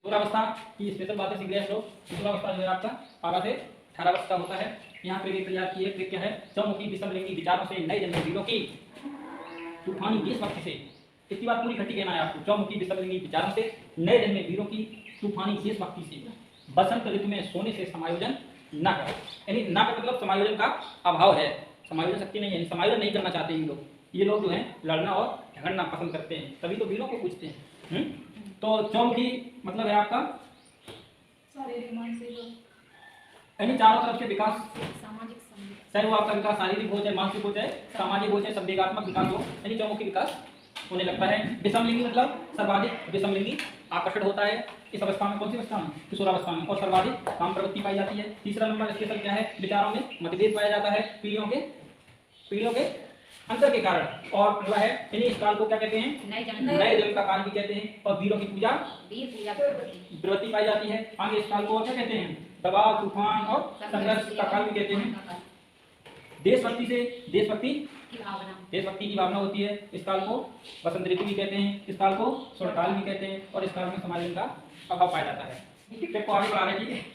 किशोरावस्था की स्पेशल बातें सीख रहे हैं लोग। किशोरावस्था जो है आपका 12 से 18 वर्ष का होता है। यहाँ पे तैयार की है क्या है, चौमुखी विषमलिंगी विचारों से नए जन्मे वीरों की तूफानी देशभक्ति से। इतनी बात पूरी खट्टी कहना है आपको। चौमुखी विषमलिंगी विचारों से नए जन्मे वीरों की तूफानी देशभक्ति से बसंत ऋतु में सोने से समायोजन न कर। यानी ना का मतलब समायोजन का अभाव है, समायोजन शक्ति नहीं है, समायोजन नहीं करना चाहते ये लोग जो है लड़ना और झगड़ना पसंद करते हैं, तभी तो वीरों को पूछते हैं। तो चौमुखी मतलब है आपका यानी चारों तरफ से विकास, चाहे वो आपका विकास शारीरिक हो, चाहे मानसिक हो, चाहे सामाजिक हो, चाहे संवेगात्मक विकास हो, यानी चौमुखी विकास होने लगता है। विषमलिंगी मतलब सर्वाधिक विषमलिंगी आकर्षण होता है इस अवस्था में। कौन सी अवस्था में? किशोरावस्था में। और सर्वाधिक काम प्रवृत्ति पाई जाती है। तीसरा नंबर स्पेशल क्या है, विचारों में मतभेद पाया जाता है पीढ़ियों के अंतर के कारण। और अगला है यानी इस काल को क्या कहते हैं, नए जन्म का काल भी कहते हैं। और वीरों की पूजा प्रवृत्ति पाई जाती है। आगे इस काल को क्या कहते हैं, दबाव, तूफान और संघर्ष का काल भी कहते हैं। देशभक्ति की भावना होती है। इस काल को बसंत ऋतु भी कहते हैं, इस काल को स्वर्णकाल भी कहते हैं। और इस काल में समाज का अभाव पाया जाता है। स्टेप को आगे बढ़ा रहे हैं,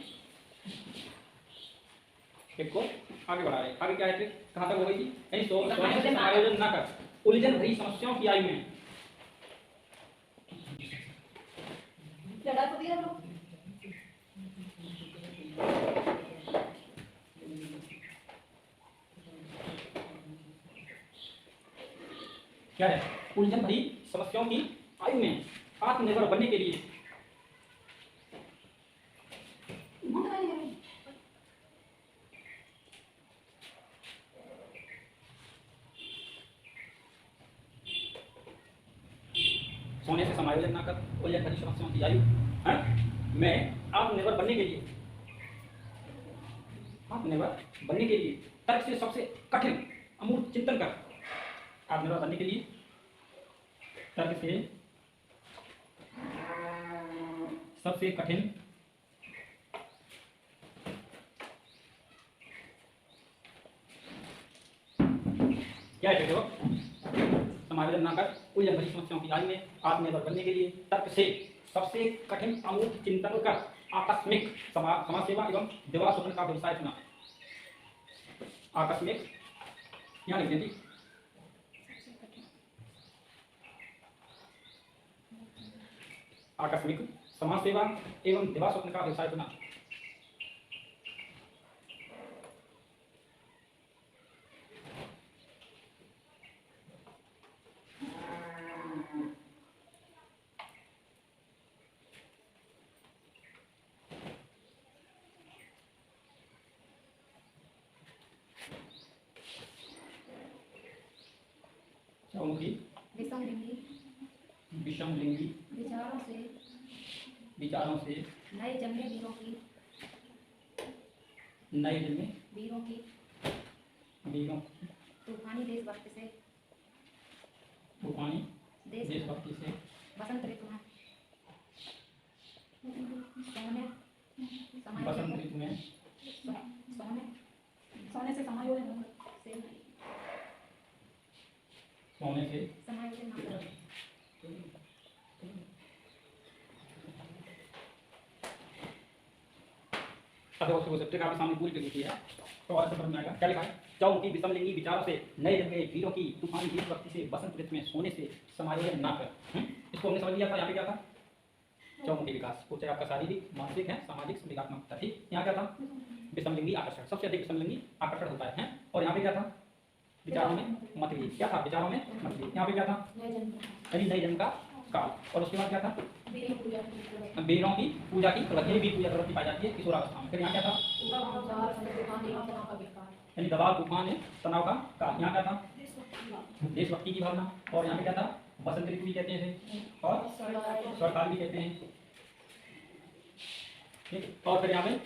स्टेप को आगे बढ़ा रहे। आगे क्या है, कहाँ तक हो गई थी, यानी सोने से समायोजन न कर उलझन भरी समस्याओं की आयु में। क्या है, उलझन भरी समस्याओं की आयु में आत्मनिर्भर बनने के लिए सोने से समायोजन ना कर उलझन भरी समस्याओं की आयु में आत्मनिर्भर बनने के लिए तर्क से सबसे कठिन अमूर्त चिंतन कर। आत्मनिर्भर बनने के लिए तर्क से सबसे कठिन क्या है, देखो समायोजन ना कर उलझन भरी समस्याओं की आयु में आत्मनिर्भर बनने के लिए तर्क से सबसे कठिन अमूर्त चिंतन कर आकस्मिक समाज सेवा एवं विवाह शोधन का व्यवसाय चुना। आकस्मिक यहाँ लिख देती, आकस्मिक समाज सेवा एवं विवाह स्वप्न का व्यवसाय चुना। चौमुखी विषमलिंगी विचारों से नए जन्मे वीरों की तूफानी देशभक्ति से बसंत ऋतु में सोने से समायोजन आपके सामने पूरी लिखी है तो और समझ में आएगा। क्या लिखा है, चौमुखी विषमलिंगी विचारों से नए जन्मे वीरों की तूफानी देशभक्ति से बसंत ऋतु में सोने से समायोजन ना कर। इसको हमने समझ लिया था। यहाँ पे क्या था, चौमुखी विकास वो चाहे आपका शारीरिक, मानसिक है, सामाजिक, संवेगात्मक था। ठीक, यहाँ क्या था, विषमलिंगी आकर्षण, सबसे अधिक विषमलिंगी आकर्षण होता है। और यहाँ पे क्या था, विचारों में मतभेद। क्या था, विचारों में मतभेद। यहाँ पे क्या था, यानी नए जन्म का काल। और उसके बाद क्या था, वीरों की पूजा की प्रवृत्ति, भी पूजा प्रवृत्ति पाई जाती है किशोरावस्था में। फिर यहाँ क्या था, यानी दबाव, तूफान है, तनाव का काल। यहाँ क्या था, देशभक्ति की भावना। और यहाँ पे क्या था, बसंत ऋतु भी कहते हैं और स्वर्णकाल भी कहते हैं। ठीक, और फिर यहाँ पे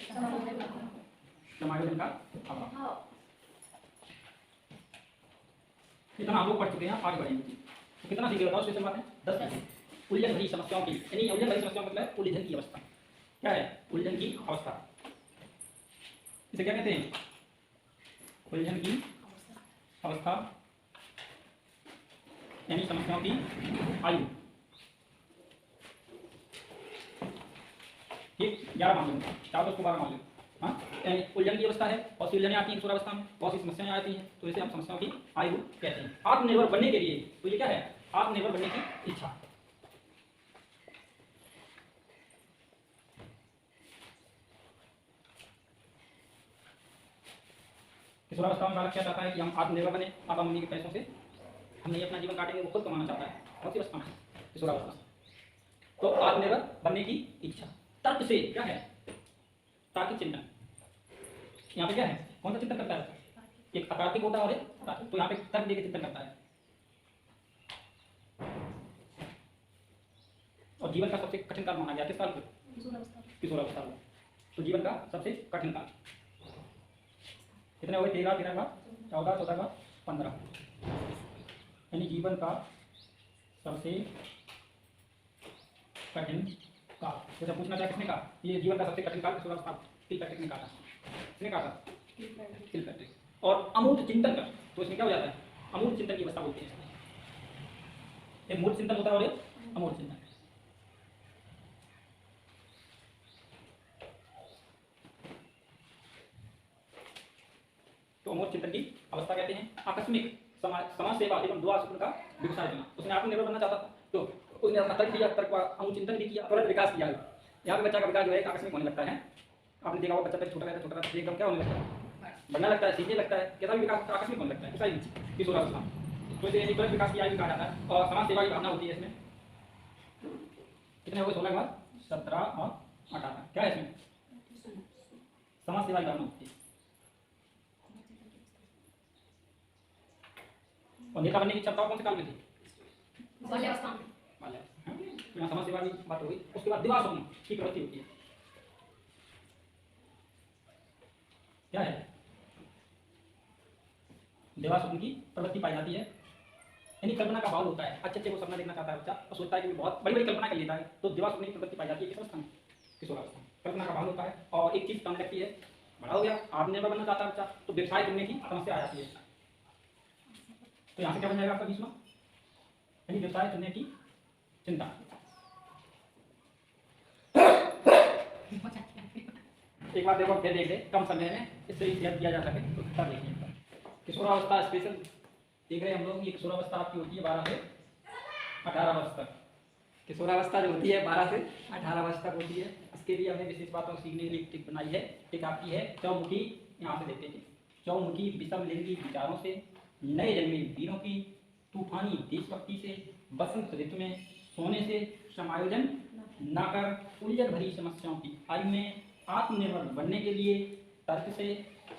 समायोजन का अभाव। कितना हम लोग पढ़ चुके हैं, आगे बढ़ेंगे। तो कितना सीखे बताओ, स्पेशल बात है 10। उलझन भरी समस्याओं की, यानी उलझन भरी समस्या मतलब उलझन की अवस्था। क्या है, उलझन की अवस्था, इसे क्या कहते हैं, उलझन की अवस्था, यानी समस्याओं की आयु। ठीक, 11 मान लो, चाहो तो उसको 12 मान लो। हाँ, यानी उलझन की अवस्था है और उलझनें आती हैं किशोरावस्था में, बहुत सी समस्याएं आती हैं, तो इसे हम समस्याओं की आयु कहते हैं। आत्मनिर्भर बनने के लिए तो ये क्या है, आत्मनिर्भर बनने की इच्छा। किशोरावस्था में बालक क्या चाहता है कि हम आत्मनिर्भर बने, पापा मम्मी के पैसों से हम नहीं अपना जीवन काटेंगे, वो खुद कमाना चाहता है। कौन सी अवस्था में, किशोरावस्था। तो आत्मनिर्भर बनने की इच्छा। तर्क से क्या है, तार्किक चिंतन। यहाँ पे क्या है, कौन सा चिंतन करता है, एक अतार्किक होता है और एक तार्किक, तो यहाँ पे तर्क देकर चिंतन करता है। और जीवन का सबसे कठिन काल माना गया किस काल को, किशोरावस्था को। तो जीवन का सबसे कठिन काल कितने हो गए, 13, 13 14, 14, 15, यानी जीवन का सबसे कठिन काल। जैसे पूछना चाहे किसने कहा ये जीवन का सबसे कठिन काल किशोरावस्था, किलपैट्रिक ने कहा, किसने कहा था, किलपैट्रिक। और अमूर्त चिंतन का, तो इसमें क्या हो जाता है, अमूर्त चिंतन की अवस्था बोलते हैं। एक मूर्त चिंतन होता है और एक अमूर्त चिंतन। तो अमूर्त चिंतन की अवस्था कहते हैं। आकस्मिक समाज सेवा एवं दुआ सूत्र का विकसार करना, उसने आत्मनिर्भर बनना चाहता था, तो उसने अपना तर्क दिया, तर्क का अमूर्त चिंतन भी किया, तुरंत विकास किया। यहाँ पे बच्चा का विकास जो है आकस्मिक होने लगता है। आपने देखा होगा बच्चा पहले छोटा रहता है, एकदम क्या होने लगता है, बढ़ना लगता है, सीखने लगता है, कैसा भी विकास आकस्मिक होने लगता है, ऐसा ही किशोरावस्था। तो इसे तुरंत विकास की आयु कहा जाता है। और समाज सेवा की भावना होती है इसमें। कितने हो गए, 16 के बाद 17 और 18, क्या है इसमें, समाज सेवा की भावना होती है। और नेता बनने की क्षमता कौन से काल में थी, बाल्यावस्था में। यहाँ समाज सेवा की बात हो गई। उसके बाद दिवा स्वप्न की प्रवृत्ति होती है, क्या है, दिवा स्वप्न की प्रवृत्ति पाई जाती है। यानी कल्पना का भाव होता है, अच्छे को सपना देखना चाहता है बच्चा और सोचता है कि बहुत बड़ी बड़ी कल्पना कर लेता है, तो दिवा स्वप्न की प्रवृत्ति पाई जाती है किस अवस्था में, किशोरावस्था में। कल्पना का भाव होता है और एक चीज काम लगती है, बड़ा हो गया, आत्मनिर्भर बनना चाहता है बच्चा, तो व्यवसाय चुनने की समस्या आ जाती है। तो यहाँ से क्या बन जाएगा आपका 20वां, यानी व्यवसाय चुनने की चिंता। एक बार देखो, फिर देख ले, कम समय में इससे याद किया जा सके तो तब देखिए। किशोरावस्था स्पेशल देख रहे हैं हम लोग। ये किशोरावस्था आपकी होती है 12 से 18 वर्ष तक। किशोरावस्था जो होती है 12 से 18 वर्ष तक होती है। इसके लिए हमने विशेष बातों सीखने के लिए टिक बनाई है। टिक आपकी है चौमुखी, यहाँ से देखते हैं, चौमुखी विषम लिंगी विचारों से, नए जन्मे वीरों की तूफानी देशभक्ति से, बसंत ऋतु में सोने से, समायोजन न कर उलझन भरी समस्याओं की आयु में आत्मनिर्भर बनने के लिए तर्क से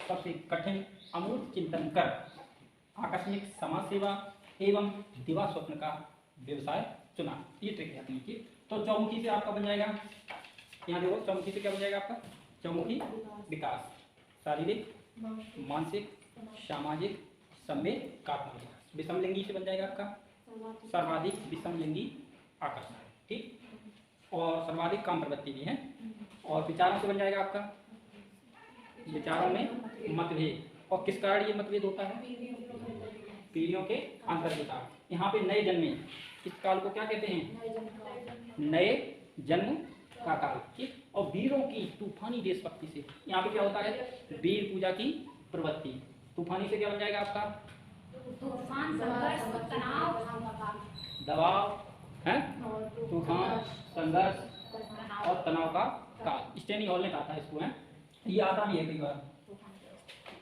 सबसे कठिन अमूर्त चिंतन कर, आकस्मिक समाज सेवा एवं दिवा स्वप्न का व्यवसाय चुना। ये ट्रिक है अपनी की। तो चौमुखी से आपका बन जाएगा, यहाँ देखो चौमुखी से क्या बन जाएगा आपका, चौमुखी विकास, शारीरिक, मानसिक, सामाजिक, संवेदनात्मक विकास। विषमलिंगी से बन जाएगा आपका सर्वाधिक विषमलिंगी आकर्षण, ठीक, और सर्वाधिक काम प्रवृत्ति भी है। और विचारों से बन जाएगा आपका विचारों में मतभेद। और किस कारण ये मतभेद होता है, पीढ़ियों के अंतर विचार। यहाँ पे नए जन्मे, इस काल को क्या कहते हैं, नए जन्म का काल, ठीक। और वीरों की तूफानी देशभक्ति से, यहाँ पे क्या होता है, वीर पूजा की प्रवृत्ति। तूफानी से क्या बन जाएगा आपका, तूफान, संघर्ष, तनाव, दबाव है, तूफान, संघर्ष और तनाव का काल। स्टैनी हॉल ने कहा था इसको, है ये आता भी है कई बार।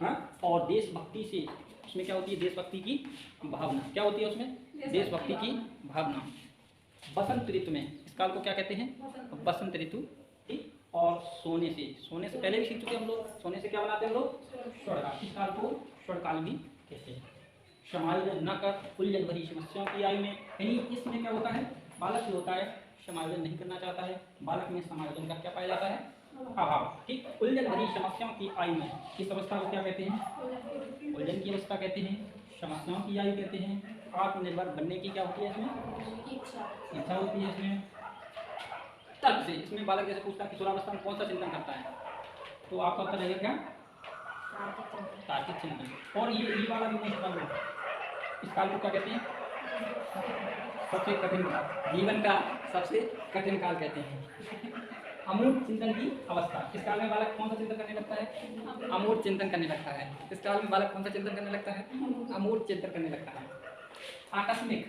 हाँ, और देशभक्ति से, उसमें क्या होती है, देशभक्ति की भावना। क्या होती है उसमें, देशभक्ति की भावना। बसंत ऋतु में, इस काल को क्या कहते हैं, बसंत ऋतु, ठीक। और सोने से पहले भी सीख चुके हम लोग, सोने से क्या बनाते हैं हम लोग, स्वर्णकाल। इस काल को स्वर्णकाल भी कहते हैं। समायोजन न कर उलझन भरी समस्याओं की आयु में, यानी इसमें क्या होता है, बालक जो होता है समायोजन नहीं करना चाहता है, बालक में समायोजन का क्या पाया जाता है, अभाव, ठीक। उलझन भरी समस्याओं की आयु में, इस अवस्था को क्या कहते हैं, उलझन की अवस्था कहते हैं, समस्याओं की आयु कहते हैं। आत्मनिर्भर बनने की क्या होती है इसमें, इच्छा होती है इसमें। तर्क से, इसमें बालक जैसे पूछता है किशोरावस्था में कौन सा चिंतन करता है, तो आपका उत्तर रहेगा क्या, तार्किक चिंतन। और ये वाला भी नहीं समझ लो, इस काल को क्या कहते हैं, सबसे कठिन काल, जीवन का सबसे कठिन काल कहते हैं। अमूर्त चिंतन की अवस्था। इस काल में बालक कौन सा चिंतन करने लगता है? अमूर्त चिंतन करने लगता है। इस काल में बालक कौन सा चिंतन करने लगता है? अमूर्त चिंतन करने लगता है। आकस्मिक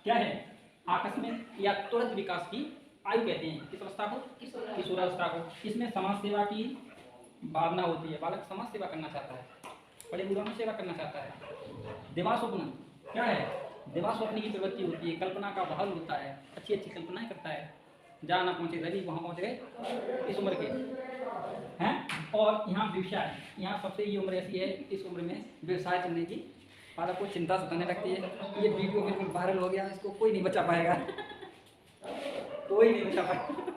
क्या है? आकस्मिक या तुरंत विकास की आयु कहते हैं किस अवस्था को? किशोरावस्था को। इसमें समाज सेवा की भावना होती है, बालक समाज सेवा करना चाहता है, बड़े बूढ़ों में सेवा करना चाहता है। दिवास्वप्न क्या है? दिवास्वप्न की प्रवृत्ति होती है, कल्पना का बहाल होता है, अच्छी अच्छी कल्पनाएं करता है। जहाँ ना पहुँचे रवि वहाँ पहुँच गए इस उम्र के हैं। और यहाँ व्यवसाय, यहाँ सबसे ये उम्र ऐसी है, इस उम्र में व्यवसाय करने की बालक को चिंता सताने लगती है। ये वीडियो बिल्कुल वायरल हो गया, इसको कोई नहीं बचा पाएगा, कोई नहीं बचा पाएगा।